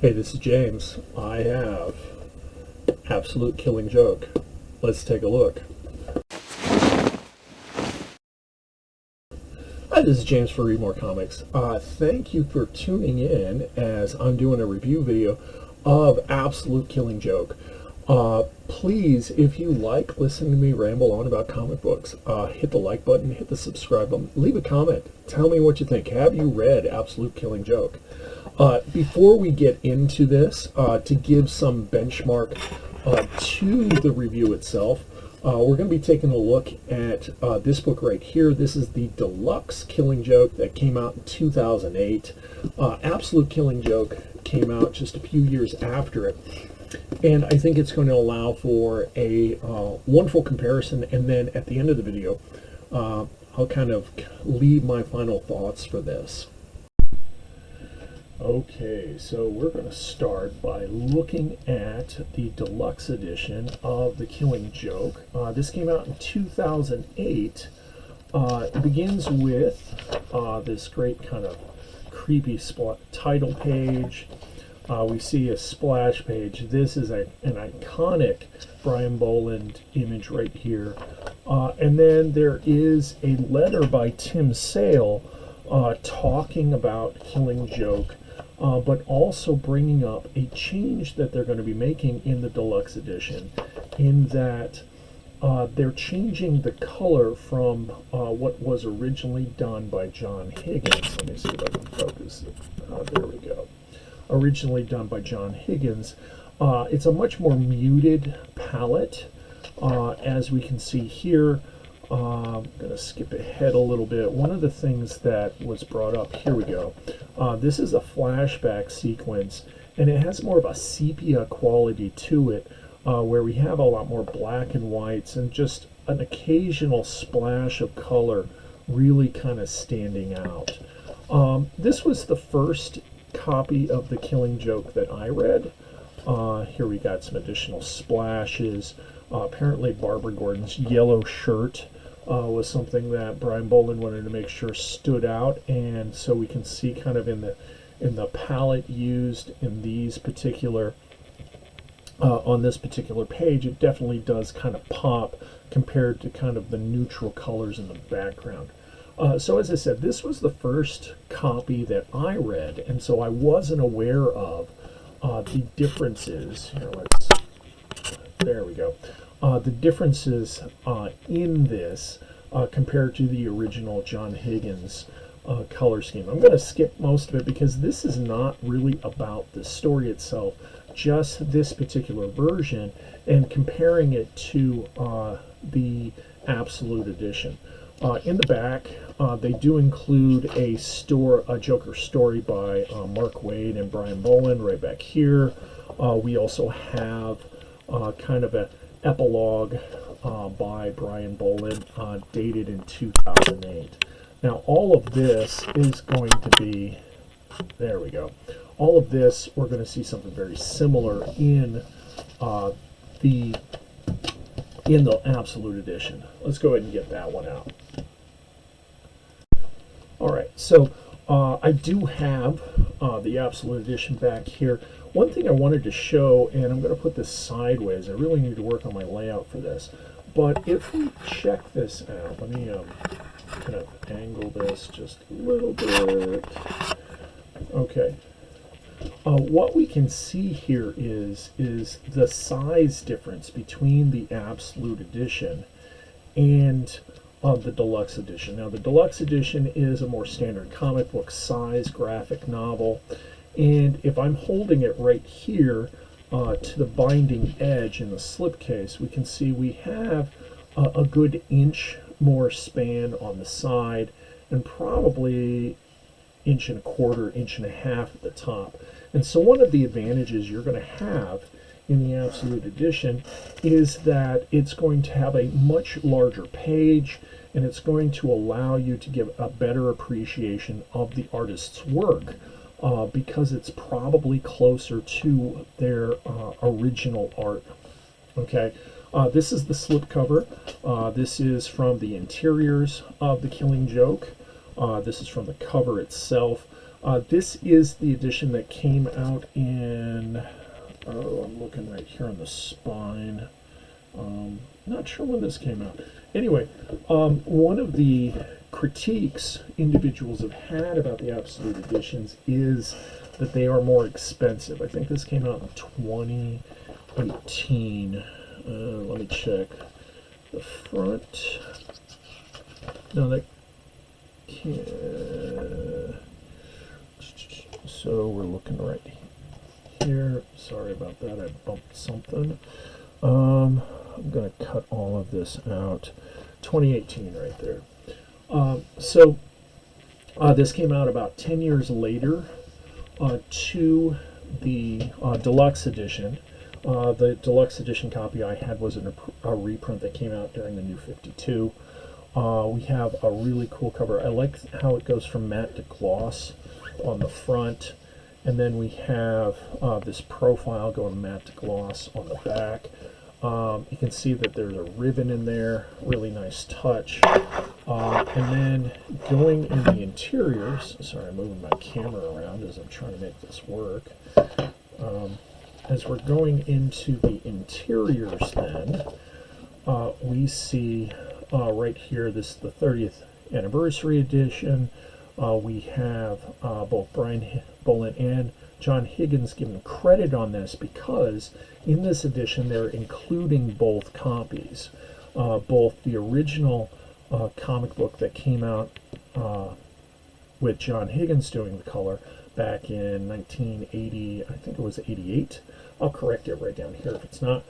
Hey, this is James. I have Absolute Killing Joke. Let's take a look. Hi, this is James for Read More Comics. Thank you for tuning in as I'm doing a review video of Absolute Killing Joke. Please, if you like listening to me ramble on about comic books, hit the like button, hit the subscribe button, leave a comment. Tell me what you think. Have you read Absolute Killing Joke? Before we get into this, to give some benchmark to the review itself, we're going to be taking a look at this book right here. This is the Deluxe Killing Joke that came out in 2008. Absolute Killing Joke came out just a few years after it. And I think it's going to allow for a wonderful comparison. And then at the end of the video, I'll kind of leave my final thoughts for this. Okay, so we're going to start by looking at the Deluxe Edition of The Killing Joke. This came out in 2008. It begins with this great kind of creepy title page. We see a splash page. This is an iconic Brian Boland image right here. And then there is a letter by Tim Sale talking about Killing Joke, but also bringing up a change that they're going to be making in the Deluxe Edition, in that they're changing the color from what was originally done by John Higgins. Let me see if I can focus it. There we go. Originally done by John Higgins. It's a much more muted palette, as we can see here. I'm going to skip ahead a little bit. One of the things that was brought up, here we go. This is a flashback sequence, and it has more of a sepia quality to it, where we have a lot more black and whites and just an occasional splash of color really kind of standing out. This was the first copy of The Killing Joke that I read. Here we got some additional splashes. Apparently Barbara Gordon's yellow shirt was something that Brian Boland wanted to make sure stood out, and so we can see kind of in the palette used in these particular on this particular page, it definitely does kind of pop compared to kind of the neutral colors in the background. So as I said, this was the first copy that I read, and so I wasn't aware of the differences. Here, there we go. The differences in this compared to the original John Higgins color scheme. I'm going to skip most of it because this is not really about the story itself, just this particular version, and comparing it to the Absolute Edition. In the back, they do include a Joker story by Mark Waid and Brian Boland right back here. We also have kind of an epilogue by Brian Boland dated in 2008. Now all of this is going to be, there we go, all of this we're going to see something very similar in the Absolute Edition. Let's go ahead and get that one out. Alright, so I do have the Absolute Edition back here. One thing I wanted to show, and I'm going to put this sideways, I really need to work on my layout for this, but if we check this out, let me kind of angle this just a little bit. Okay. What we can see here is the size difference between the Absolute Edition and the Deluxe Edition. Now, the Deluxe Edition is a more standard comic book size graphic novel, and if I'm holding it right here to the binding edge in the slipcase, we can see we have a good inch more span on the side, and probably inch and a quarter, inch and a half at the top. And so one of the advantages you're going to have in the Absolute Edition is that it's going to have a much larger page, and it's going to allow you to give a better appreciation of the artist's work because it's probably closer to their original art. Okay, this is the slipcover. This is from the interiors of The Killing Joke. This is from the cover itself. This is the edition that came out in, oh, I'm looking right here on the spine. Not sure when this came out. Anyway, one of the critiques individuals have had about the Absolute Editions is that they are more expensive. I think this came out in 2018. Let me check. The front. No, that can't. So we're looking right here. Sorry about that. I bumped something. I'm going to cut all of this out. 2018 right there. This came out about 10 years later to the Deluxe Edition. The Deluxe Edition copy I had was a reprint that came out during the New 52. We have a really cool cover. I like how it goes from matte to gloss on the front, and then we have this profile going matte to gloss on the back. You can see that there's a ribbon in there, really nice touch. And then going in the interiors, sorry, I'm moving my camera around as I'm trying to make this work. As we're going into the interiors then, we see right here, this is the 30th anniversary edition. We have both Brian Bolland and John Higgins given credit on this because in this edition they're including both copies. Both the original comic book that came out with John Higgins doing the color back in 1980, I think it was 88. I'll correct it right down here if it's not.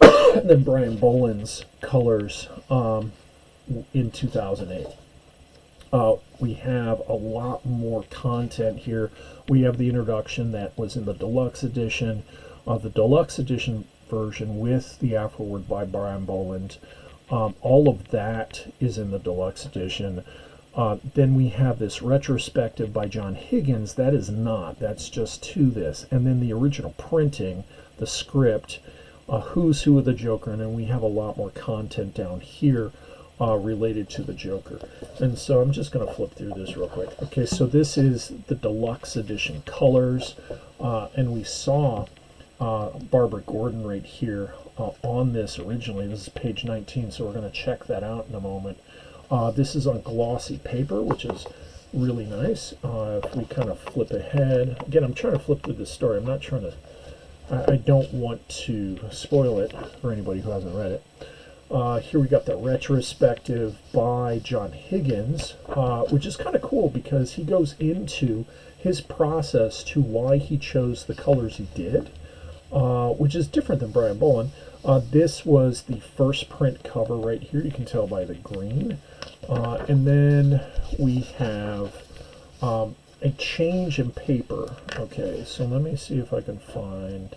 And then Brian Bolland's colors in 2008. We have a lot more content here. We have the introduction that was in the Deluxe Edition. The Deluxe Edition version with the afterword by Brian Bolland. All of that is in the Deluxe Edition. Then we have this retrospective by John Higgins. That is not. That's just to this. And then the original printing, the script, Who's Who of the Joker, and then we have a lot more content down here related to the Joker. And so I'm just going to flip through this real quick. Okay, so this is the Deluxe Edition colors, and we saw Barbara Gordon right here on this originally. This is page 19, so we're going to check that out in a moment. This is on glossy paper, which is really nice. If we kind of flip ahead, again, I'm trying to flip through this story. I'm not trying to, I don't want to spoil it for anybody who hasn't read it. Here we got the retrospective by John Higgins, which is kind of cool because he goes into his process to why he chose the colors he did, which is different than Brian Bolland. This was the first print cover right here. You can tell by the green. And then we have a change in paper. Okay, so let me see if I can find,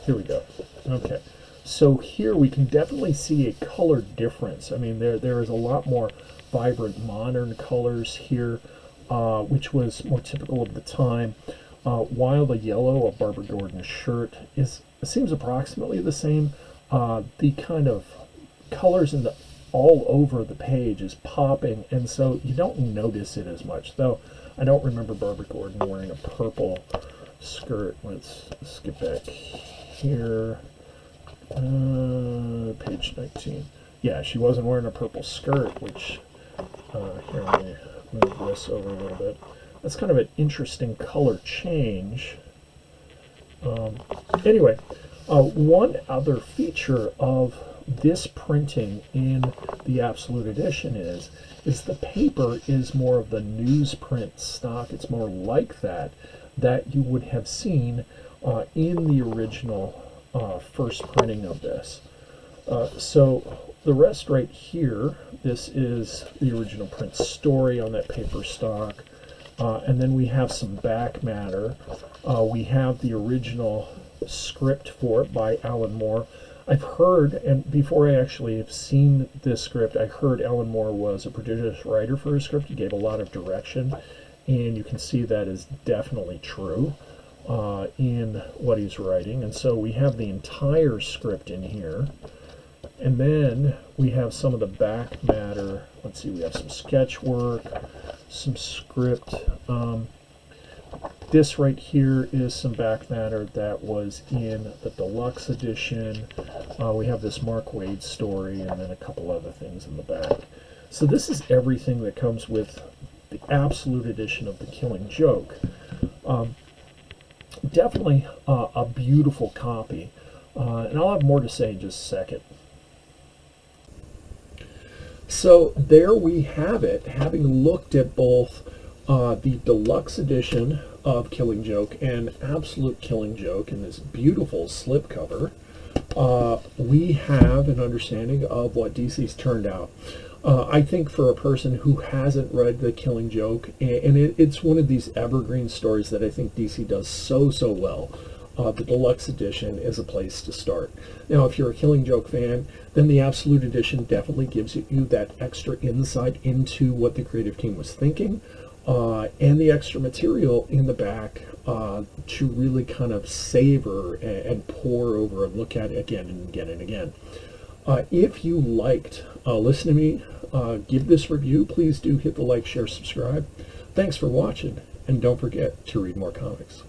here we go. Okay, so here we can definitely see a color difference. I mean, there is a lot more vibrant modern colors here, which was more typical of the time. While the yellow of Barbara Gordon's shirt seems approximately the same, the kind of colors in the all over the page is popping, and so you don't notice it as much. Though I don't remember Barbara Gordon wearing a purple skirt. Let's skip back here. Page 19. Yeah, she wasn't wearing a purple skirt, which here, let me move this over a little bit. That's kind of an interesting color change. Anyway, one other feature of this printing in the Absolute Edition is the paper is more of the newsprint stock. It's more like that you would have seen in the original first printing of this. So the rest right here, this is the original print story on that paper stock. And then we have some back matter. We have the original script for it by Alan Moore. I've heard, and before I actually have seen this script, I heard Alan Moore was a prodigious writer for his script. He gave a lot of direction, and you can see that is definitely true in what he's writing. And so we have the entire script in here. And then we have some of the back matter. Let's see, we have some sketch work, some script. This right here is some back matter that was in the Deluxe Edition. We have this Mark Waid story and then a couple other things in the back. So this is everything that comes with the Absolute Edition of The Killing Joke. Definitely a beautiful copy. And I'll have more to say in just a second. So there we have it, having looked at both the Deluxe Edition of Killing Joke and Absolute Killing Joke in this beautiful slipcover. We have an understanding of what DC's turned out. I think for a person who hasn't read The Killing Joke, and it's one of these evergreen stories that I think DC does so well, the Deluxe Edition is a place to start. Now, if you're a Killing Joke fan, then the Absolute Edition definitely gives you that extra insight into what the creative team was thinking, and the extra material in the back to really kind of savor and pore over and look at it again and again and again. If you liked listening to me give this review, please do hit the like, share, subscribe. Thanks for watching, and don't forget to read more comics.